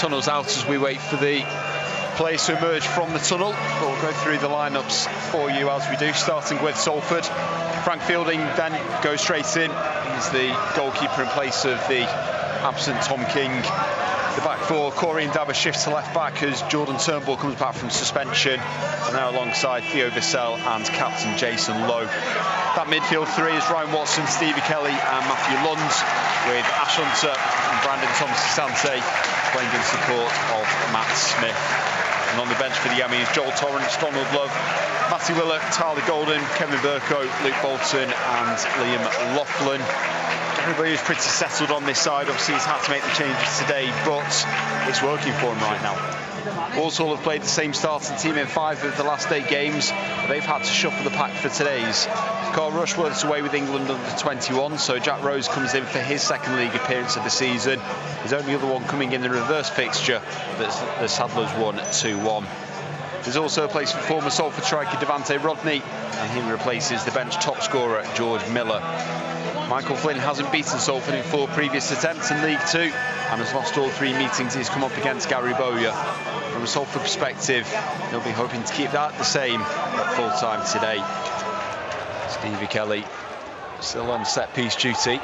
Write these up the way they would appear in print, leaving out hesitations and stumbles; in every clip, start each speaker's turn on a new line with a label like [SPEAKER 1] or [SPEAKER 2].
[SPEAKER 1] tunnels out as we wait for the players to emerge from the tunnel. But we'll go through the lineups for you as we do, starting with Salford. Frank Fielding then goes straight in. He's the goalkeeper in place of the absent Tom King. The back four, Corey and Dabba shifts to left back as Jordan Turnbull comes back from suspension. And now alongside Theo Vassell and captain Jason Lowe. That midfield three is Ryan Watson, Stevie Kelly and Matthew Lund, with Ash Hunter and Brandon Thompson-Sante playing in support of Matt Smith. And on the bench for the Yammies, Joel Torrance, Donald Love, Matty Willett, Tyler Golden, Kevin Burko, Luke Bolton and Liam Laughlin. Everybody is pretty settled on this side. Obviously he's had to make the changes today, but it's working for him right now. Walsall have played the same starting team in 5 of the last 8 games, but they've had to shuffle the pack for today's. Carl Rushworth's away with England under 21, so Jack Rose comes in for his second league appearance of the season. His only other one coming in the reverse fixture that the Saddlers won 2-1. There's also a place for former Salford striker Devante Rodney, and he replaces the bench top scorer George Miller. Michael Flynn hasn't beaten Salford in 4 previous attempts in League 2 and has lost all 3 meetings he's come up against Gary Bowyer. From a Salford perspective, they'll be hoping to keep that the same at full time today. Stevie Kelly still on set piece duty. The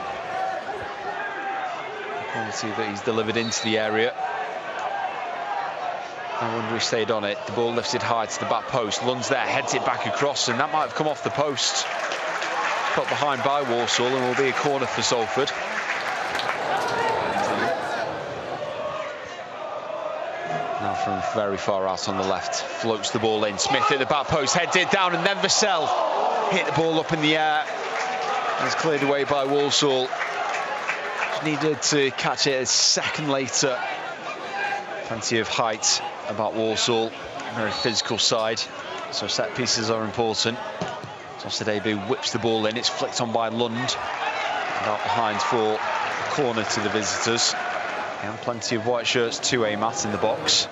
[SPEAKER 1] quality that he's delivered into the area. I wonder if he stayed on it. The ball lifted high to the back post. Lund's there, heads it back across, and that might have come off the post. Put behind by Walsall, and will be a corner for Salford. Now from very far out on the left, floats the ball in. Smith at the back post, heads it down, and then Vassell hit the ball up in the air. And it's cleared away by Walsall. Just needed to catch it a second later. Plenty of height about Walsall, very physical side, so set pieces are important. Tosadebu whips the ball in, it's flicked on by Lund. And out behind for a corner to the visitors. And plenty of white shirts to aim at in the box.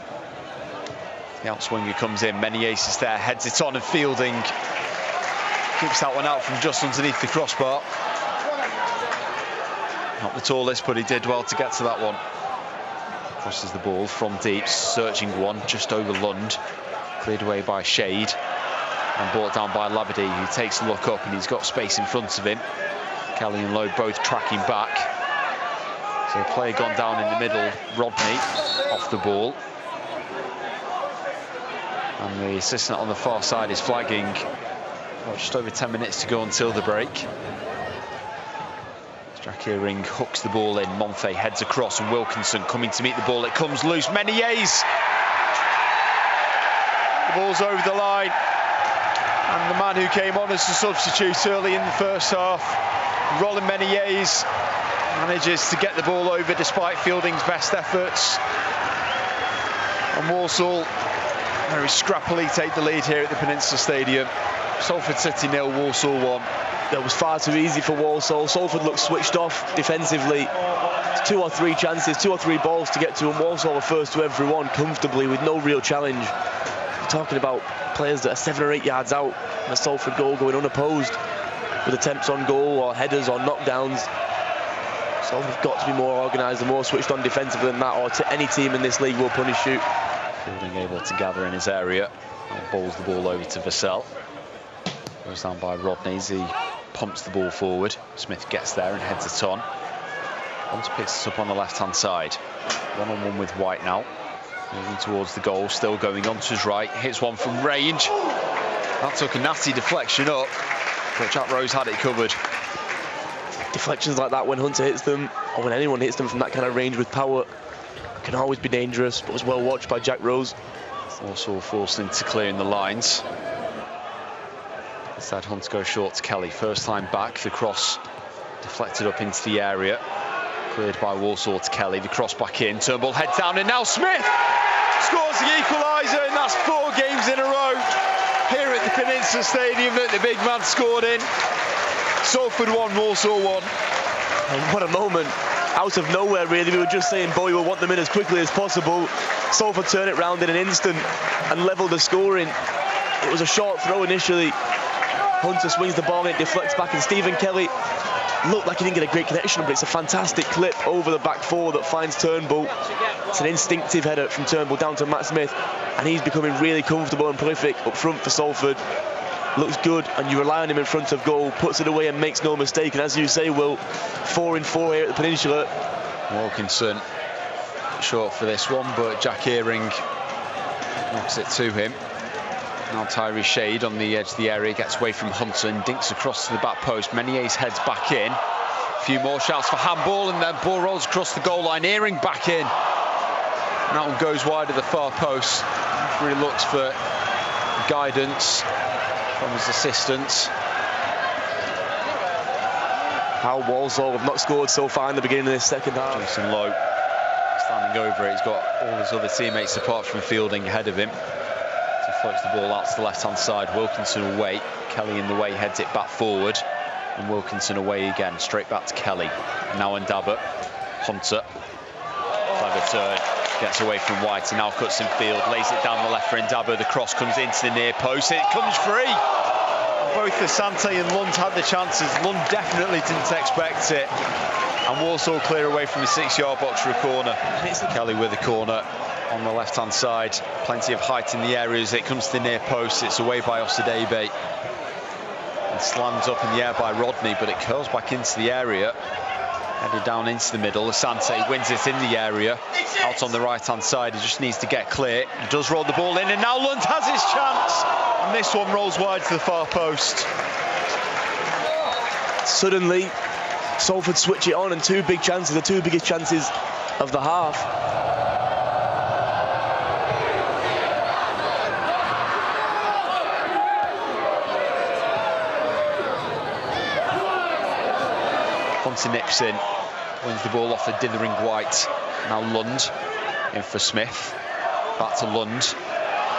[SPEAKER 1] The outswinger comes in, many aces there, heads it on, and Fielding keeps that one out from just underneath the crossbar. Not the tallest, but he did well to get to that one. Crosses the ball from deep, searching one just over Lund. Cleared away by Shade. And brought down by Labadie, who takes a look up and he's got space in front of him. Kelly and Lowe both tracking back. So a player gone down in the middle, Rodney, off the ball. And the assistant on the far side is flagging. Just over 10 minutes to go until the break. Jack Earing hooks the ball in, Monfey heads across, and Wilkinson coming to meet the ball. It comes loose, Menyes! The ball's over the line. And the man who came on as a substitute early in the first half, Roland Menyes, manages to get the ball over despite Fielding's best efforts. And Walsall very scrappily take the lead here at the Peninsula Stadium. Salford City 0, Walsall 1.
[SPEAKER 2] That was far too easy for Walsall. Salford looked switched off defensively. 2 or 3 chances, 2 or 3 balls to get to, and Walsall were first to every one comfortably with no real challenge. We're talking about players that are 7 or 8 yards out, and a Salford goal going unopposed with attempts on goal or headers or knockdowns. Salford have got to be more organised and more switched on defensively than that, or any team in this league will punish you.
[SPEAKER 1] Fielding able to gather in his area and balls the ball over to Vassell. Goes down by Rodney as he pumps the ball forward. Smith gets there and heads it on. Hunter picks it up on the left-hand side. 1-on-1 with White now. Moving towards the goal, still going on to his right. Hits one from range. That took a nasty deflection up, but Jack Rose had it covered.
[SPEAKER 2] Deflections like that, when Hunter hits them, or when anyone hits them from that kind of range with power, can always be dangerous, but was well watched by Jack Rose.
[SPEAKER 1] Also forced into clearing the lines. Instead, Hunter goes short to Kelly. First time back, the cross deflected up into the area. Cleared by Walsall to Kelly, the cross back in, Turnbull heads down, and now Smith scores the equaliser, and that's 4 games in a row here at the Peninsula Stadium that the big man scored in. Salford 1, Walsall 1.
[SPEAKER 2] And what a moment, out of nowhere really. We were just saying Bowie will want them in as quickly as possible. Salford turn it round in an instant and level the scoring. It was a short throw initially. Hunter swings the ball and it deflects back, and Stephen Kelly looked like he didn't get a great connection, but it's a fantastic clip over the back four that finds Turnbull. It's an instinctive header from Turnbull down to Matt Smith, and he's becoming really comfortable and prolific up front for Salford. Looks good, and you rely on him in front of goal, puts it away and makes no mistake. And as you say, Will, 4 in 4 here at the Peninsula.
[SPEAKER 1] Wilkinson short for this one, but Jack Earing knocks it to him. Now Tyree Shade on the edge of the area, gets away from Hunter and dinks across to the back post. Menier's heads back in. A few more shouts for handball, and then ball rolls across the goal line. Earing back in. And that one goes wide of the far post. Really looks for guidance from his assistants.
[SPEAKER 2] How Walsall have not scored so far in the beginning of this second half.
[SPEAKER 1] Jason Lowe standing over it. He's got all his other teammates apart from Fielding ahead of him. So he floats the ball out to the left-hand side. Wilkinson away. Kelly in the way, heads it back forward. And Wilkinson away again, straight back to Kelly. Now Ndaba. Hunter. Clever turn. Gets away from White and now cuts in field. Lays it down the left for Ndaba. The cross comes into the near post. It comes free. Both Asante and Lund had the chances. Lund definitely didn't expect it. And Walsall clear away from the 6-yard box for a corner. Kelly with a corner on the left-hand side. Plenty of height in the area as it comes to the near post. It's away by Osadebe. And slams up in the air by Rodney, but it curls back into the area. Headed down into the middle. Asante wins it in the area. Out on the right-hand side. He just needs to get clear. He does roll the ball in, and now Lund has his chance. And this one rolls wide to the far post.
[SPEAKER 2] Suddenly, Salford switch it on, and 2 big chances, the 2 biggest chances of the half.
[SPEAKER 1] Hunter nips in, wins the ball off the dithering White. Now Lund in for Smith. Back to Lund.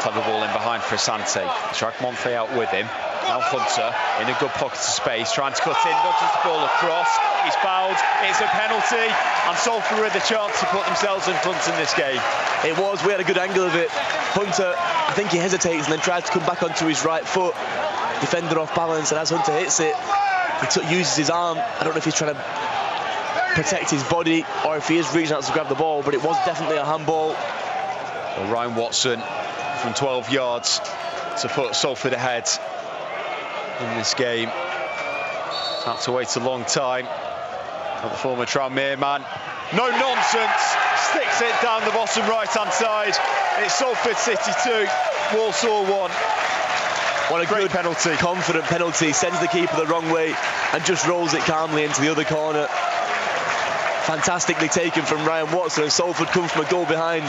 [SPEAKER 1] Clever ball in behind for Asante. Drag Monfey out with him. Now Hunter in a good pocket of space, trying to cut in, nudges the ball across. He's fouled. It's a penalty, and Salford with a chance to put themselves in front in this game.
[SPEAKER 2] It was. We had a good angle of it. Hunter, I think he hesitates and then tries to come back onto his right foot. Defender off balance, and as Hunter hits it, he uses his arm. I don't know if he's trying to protect his body or if he is reaching out to grab the ball, but it was definitely a handball.
[SPEAKER 1] Well, Ryan Watson from 12 yards to put Salford ahead in this game. Had to wait a long time. But the former Tranmere man, no nonsense, sticks it down the bottom right-hand side. It's Salford City 2, Walsall 1.
[SPEAKER 2] What a
[SPEAKER 1] great
[SPEAKER 2] good
[SPEAKER 1] penalty.
[SPEAKER 2] Confident penalty. Sends the keeper the wrong way and just rolls it calmly into the other corner. Fantastically taken from Ryan Watson, and Salford come from a goal behind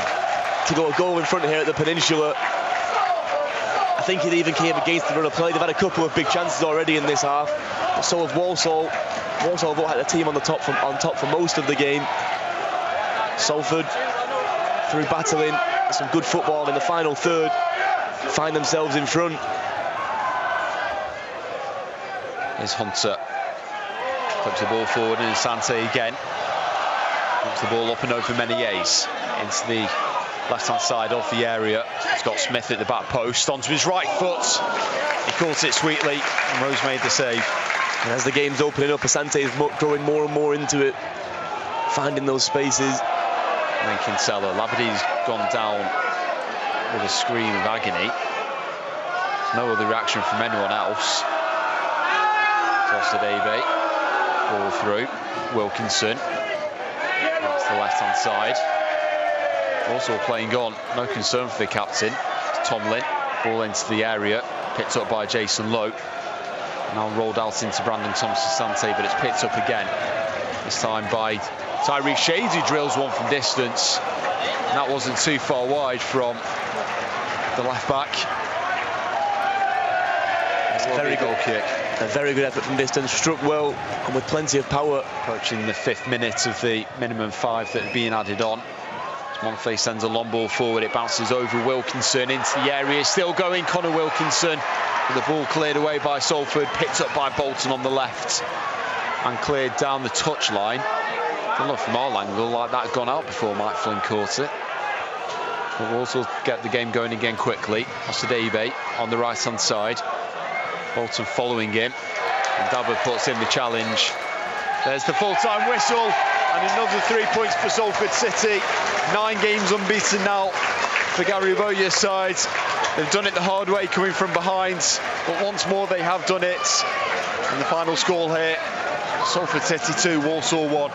[SPEAKER 2] to go a goal in front here at the Peninsula. I think it even came against the run of play. They've had a couple of big chances already in this half, but so have Walsall. Walsall have looked like the team on top for most of the game. Salford, through battling some good football in the final third, find themselves in front.
[SPEAKER 1] Here's Hunter. Clips the ball forward, and Asante again. Puts the ball up and over Menier's into the left-hand side of the area. He's got Smith at the back post, onto his right foot. He caught it sweetly, and Rose made the save.
[SPEAKER 2] And as the game's opening up, Asante is growing more and more into it, finding those spaces.
[SPEAKER 1] And then Kinsella. Labadie's gone down with a scream of agony. There's no other reaction from anyone else. Osadebe, ball through. Wilkinson. That's the left-hand side. Also playing on, no concern for the captain. Tomlin, ball into the area, picked up by Jason Lowe. Now rolled out into Brandon Thompson-Asante, but it's picked up again. This time by Tyree Shades, who drills one from distance. And that wasn't too far wide from the left-back.
[SPEAKER 2] Very good goal kick. A very good effort from distance, struck well and with plenty of power.
[SPEAKER 1] Approaching the 5th minute of the minimum 5 that are being added on. Monfey sends a long ball forward, it bounces over Wilkinson into the area, still going Connor Wilkinson. With the ball cleared away by Salford, picked up by Bolton on the left and cleared down the touchline. Don't look from our angle like that had gone out before Mike Flynn caught it. But we'll also get the game going again quickly. Osadebe on the right-hand side. Bolton following him. And Dabba puts in the challenge. There's the full-time whistle, and another 3 points for Salford City. 9 games unbeaten now for Gary Bowyer's side. They've done it the hard way, coming from behind, but once more they have done it. And the final score here, Salford City 2, Walsall 1.